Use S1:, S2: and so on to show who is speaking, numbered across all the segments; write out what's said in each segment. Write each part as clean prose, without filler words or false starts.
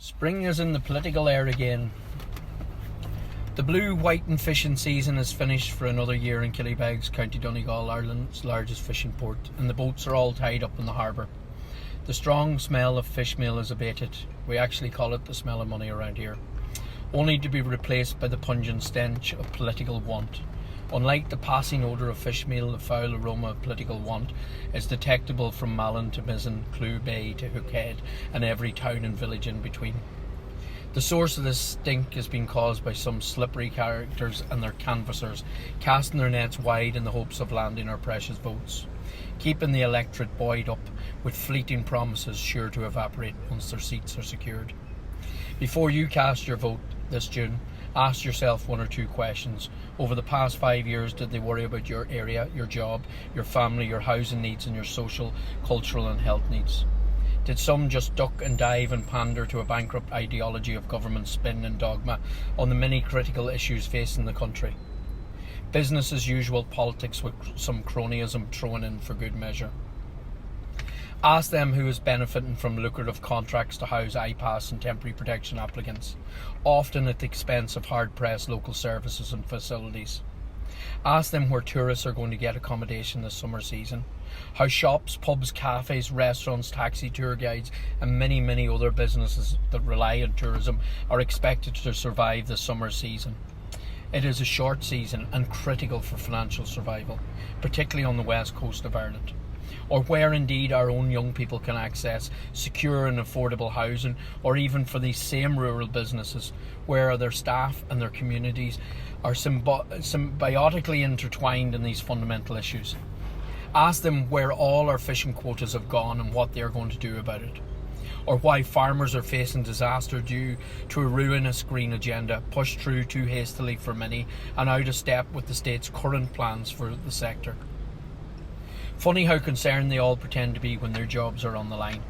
S1: Spring is in the political air again. The blue, white and fishing season is finished for another year in Killybegs, County Donegal, Ireland's largest fishing port, and the boats are all tied up in the harbour. The strong smell of fish meal is abated. We actually call it the smell of money around here, only to be replaced by the pungent stench of political want. Unlike the passing odour of fish meal, the foul aroma of political want is detectable from Malin to Mizzen, Clew Bay to Hookhead, and every town and village in between. The source of this stink has been caused by some slippery characters and their canvassers, casting their nets wide in the hopes of landing our precious votes, keeping the electorate buoyed up with fleeting promises sure to evaporate once their seats are secured. Before you cast your vote this June, ask yourself one or two questions. Over the past 5 years, did they worry about your area, your job, your family, your housing needs and your social, cultural and health needs? Did some just duck and dive and pander to a bankrupt ideology of government spin and dogma on the many critical issues facing the country? Business as usual politics with some cronyism thrown in for good measure. Ask them who is benefiting from lucrative contracts to house IPAS and temporary protection applicants, often at the expense of hard-pressed local services and facilities. Ask them where tourists are going to get accommodation this summer season, how shops, pubs, cafes, restaurants, taxi tour guides and many other businesses that rely on tourism are expected to survive the summer season. It is a short season and critical for financial survival, particularly on the west coast of Ireland, or where indeed our own young people can access secure and affordable housing, or even for these same rural businesses where their staff and their communities are symbiotically intertwined in these fundamental issues. Ask them where all our fishing quotas have gone and what they are going to do about it, or why farmers are facing disaster due to a ruinous green agenda pushed through too hastily for many and out of step with the state's current plans for the sector. Funny how concerned they all pretend to be when their jobs are on the line.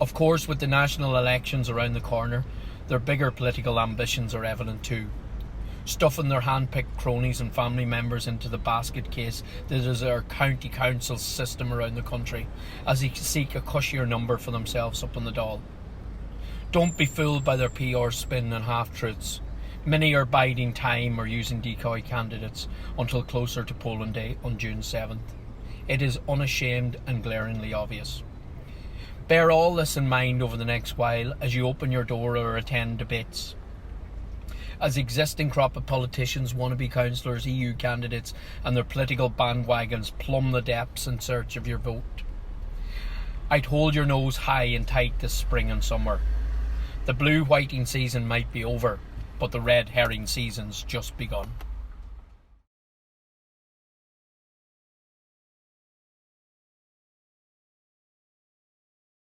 S1: Of course, with the national elections around the corner, their bigger political ambitions are evident too, stuffing their hand-picked cronies and family members into the basket case that is our county council system around the country as they seek a cushier number for themselves up on the Dáil. Don't be fooled by their PR spin and half-truths. Many are biding time or using decoy candidates until closer to polling day on June 7th. It is unashamed and glaringly obvious. Bear all this in mind over the next while as you open your door or attend debates. As existing crop of politicians, wannabe councillors, EU candidates and their political bandwagons plumb the depths in search of your vote, I'd hold your nose high and tight this spring and summer. The blue whiting season might be over, but the red herring season's just begun.